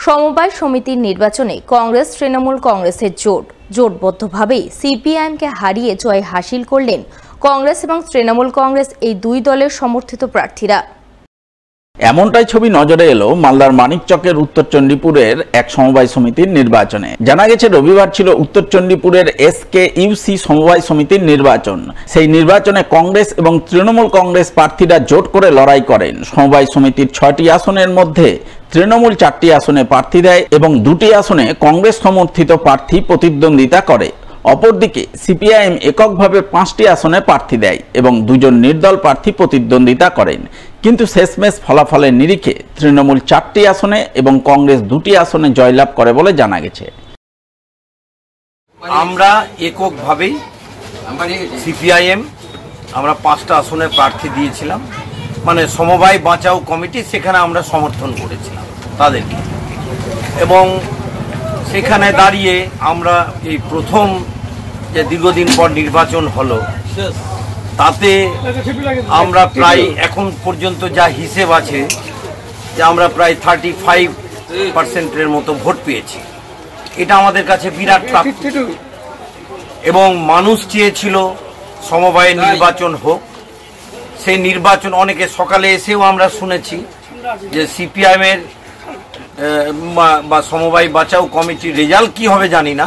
সমবায় সমিতির নির্বাচনে কংগ্রেস তৃণমূল কংগ্রেসের জোটবদ্ধভাবেই সিপিআইএমকে হারিয়ে জয় হাসিল করলেন কংগ্রেস এবং তৃণমূল কংগ্রেস এই দুই দলের সমর্থিত প্রার্থীরা। এমনটাই ছবি নজরে এলো মালদার মানিকচকের উত্তর চণ্ডীপুরের এক সমবায় সমিতির নির্বাচনে। জানা গেছে রবিবার ছিল উত্তর চণ্ডীপুরের SKUC সমবায় সমিতির নির্বাচন। সেই নির্বাচনে কংগ্রেস এবং তৃণমূল কংগ্রেস প্রার্থীরা জোট করে লড়াই করেন। সমবায় সমিতির 6টি আসনের মধ্যে তৃণমূল 4টি আসনে প্রার্থী দেয় এবং 2টি আসনে কংগ্রেস সমর্থিত প্রার্থী প্রতিদ্বন্দ্বিতা করে। অপরদিকে সিপিআইএম এককভাবে 5টি আসনে প্রার্থী দেয় এবং 2জন নির্দল প্রার্থী প্রতিদ্বন্দ্বিতা করেন। কিন্তু শেষমেশ ফলাফলের নিরিখে তৃণমূল 4টি আসনে এবং কংগ্রেস 2টি আসনে জয়লাভ করে বলে জানা গেছে। আমরা এককভাবেই সিপিআইএম আমরা 5টা আসনে প্রার্থী দিয়েছিলাম, মানে সমবায় বাঁচাও কমিটি, সেখানে আমরা সমর্থন করেছিলাম তাদেরকে। এবং সেখানে দাঁড়িয়ে আমরা এই প্রথম যে দীর্ঘদিন পর নির্বাচন হলো, তাতে আমরা প্রায় এখন পর্যন্ত যা হিসেব আছে যে আমরা প্রায় 35% মতো ভোট পেয়েছি। এটা আমাদের কাছে বিরাট প্রাপ্তি এবং মানুষ চেয়েছিল সমবায় নির্বাচন হোক। সেই নির্বাচন অনেকে সকালে এসেও আমরা শুনেছি যে সিপিআইএমের বা সমবায় বাঁচাও কমিটির রেজাল্ট কি হবে জানি না,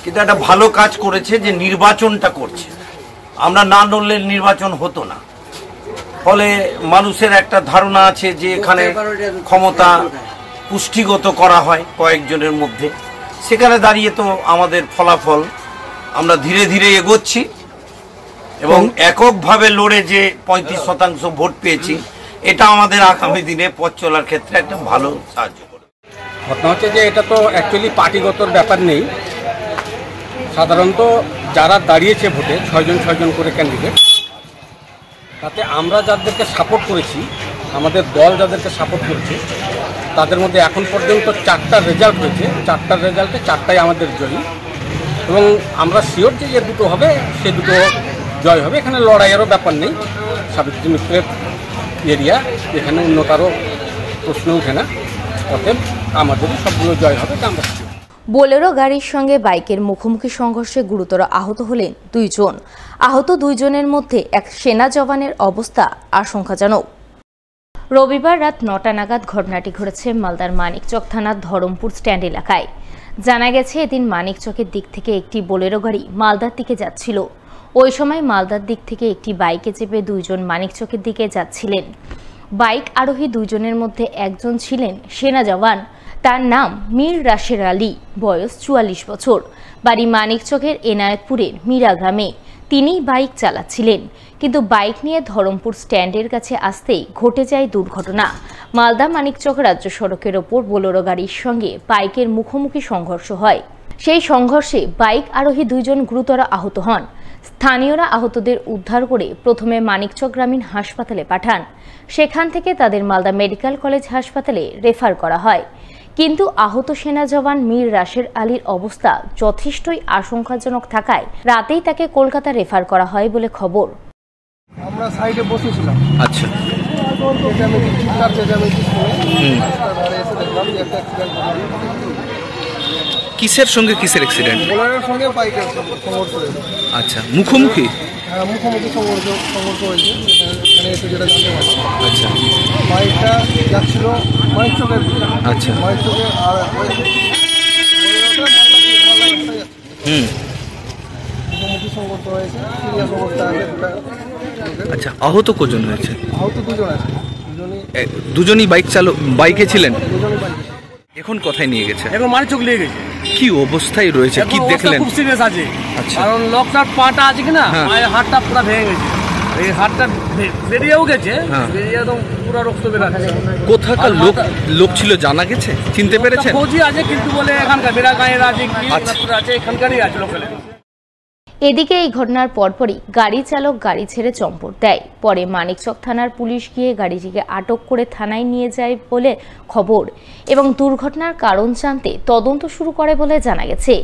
কিন্তু একটা ভালো কাজ করেছে যে নির্বাচনটা করছে। আমরা না লড়লে নির্বাচন হতো না। ফলে মানুষের একটা ধারণা আছে যে এখানে ক্ষমতা পুষ্টিগত করা হয় কয়েকজনের মধ্যে। সেখানে দাঁড়িয়ে তো আমাদের ফলাফল আমরা ধীরে ধীরে এগোচ্ছি এবং এককভাবে লড়ে যে 35% ভোট পেয়েছি, এটা আমাদের আগামী দিনে পথ চলার ক্ষেত্রে একটা ভালো সাহায্য করে। ঘটনা হচ্ছে যে এটা তো অ্যাকচুয়ালি পার্টিগত ব্যাপার নেই। সাধারণত যারা দাঁড়িয়েছে ভোটে 6জন করে ক্যান্ডিডেট, তাতে আমরা যাদেরকে সাপোর্ট করেছি, আমাদের দল যাদেরকে সাপোর্ট করেছে, তাদের মধ্যে এখন পর্যন্ত 4টা রেজাল্ট হয়েছে। 4টার রেজাল্টে 4টাই আমাদের জয়ী এবং আমরা শিওর যে দুটো হবে, সে দুটো জয় হবে। এখানে লড়াইয়েরও ব্যাপার নেই। সাবিত্রী মিত্রের এরিয়া, এখানে অন্য কারো প্রশ্ন ওঠে না। অতএব আমাদেরই সবগুলো জয় হবে, তা আমরা। বোলেরো গাড়ির সঙ্গে বাইকের মুখোমুখি সংঘর্ষে গুরুতর আহত হলেন 2 জন। আহত 2 জনের মধ্যে এক সেনা জওয়ানের অবস্থা আশঙ্কাজনক। রবিবার রাত 9টা নাগাদ ঘটনাটি ঘটেছে মালদার মানিকচক থানার ধরমপুর স্ট্যান্ড এলাকায়। জানা গেছে এদিন মানিকচকের দিক থেকে একটি বোলেরো গাড়ি মালদার দিকে যাচ্ছিল। ওই সময় মালদার দিক থেকে একটি বাইকে চেপে 2 জন মানিকচকের দিকে যাচ্ছিলেন। বাইক আরোহী 2 জনের মধ্যে একজন ছিলেন সেনা জওয়ান। তার নাম মীর রাশের আলী, বয়স 44 বছর, বাড়ি মানিকচকের এনায়েতপুরের মীরা গ্রামে। তিনি বাইক চালাচ্ছিলেন, কিন্তু বাইক নিয়ে ধরমপুর স্ট্যান্ডের কাছে আসতেই ঘটে যায় দুর্ঘটনা। মালদা মানিকচক রাজ্য সড়কের ওপর বোলেরো গাড়ির সঙ্গে বাইকের মুখোমুখি সংঘর্ষ হয়। সেই সংঘর্ষে বাইক আরোহী 2 জন গুরুতর আহত হন। স্থানীয়রা আহতদের উদ্ধার করে প্রথমে মানিকচক গ্রামীণ হাসপাতালে পাঠান। সেখান থেকে তাদের মালদা মেডিকেল কলেজ হাসপাতালে রেফার করা হয়। কিন্তু আহত সেনা জওয়ান মীর রাশের আলীর অবস্থা যথেষ্টই আশঙ্কাজনক থাকায় রাতেই তাকে কলকাতা রেফার করা হয় বলে খবর। আমরা সাইডে বসেছিলাম। আচ্ছা, কিসের সঙ্গে কিসের অ্যাক্সিডেন্ট? বোলেরোর সঙ্গে বাইকের সংঘর্ষ হয়েছে। আচ্ছা, মুখোমুখি? হ্যাঁ, মুখোমুখি সংঘর্ষ হয়েছে। এখানে এসে যেটা জানতে পারছি। আচ্ছা, বাইকটা যাচ্ছিল মানিকচকের দিকে। আচ্ছা, মানিকচকে আর মুখোমুখি সংঘর্ষ হয়েছে। সিরিয়াস অবস্থা আছে। আচ্ছা, আহত কজন হয়েছে? আহত 2 জন আছে। দুজনই বাইকে ছিলেন? 2জনই বাইকে। এখন কোথায় নিয়ে গেছে? এখন মানিকচক নিয়ে গেছে। কি অবস্থায় রয়েছে, কি দেখলেন? খুব সিরিয়াস আছে। আচ্ছা, কারণ লকটার পাটা আছে কিনা, পায়ের হাড়টা পুরো ভেঙে গেছে। এই হাড়টা বেরিয়েও গেছে, বেরিয়ে একদম পুরো রক্ত বেরাচ্ছে। কোথাকার লোক ছিল জানা গেছে? চিনতে পেরেছেন? ফৌজি আছে, কিন্তু বলে এখানকার বেড়া গাঁয়ের আছে, আছে এখানকারই আছে লোকালে। এদিকে এই ঘটনার পরপরই গাড়ি চালক গাড়ি ছেড়ে চম্পট দেয়। পরে মানিকচক থানার পুলিশ গিয়ে গাড়িটিকে আটক করে থানায় নিয়ে যায় বলে খবর এবং দুর্ঘটনার কারণ জানতে তদন্ত শুরু করে বলে জানা গেছে।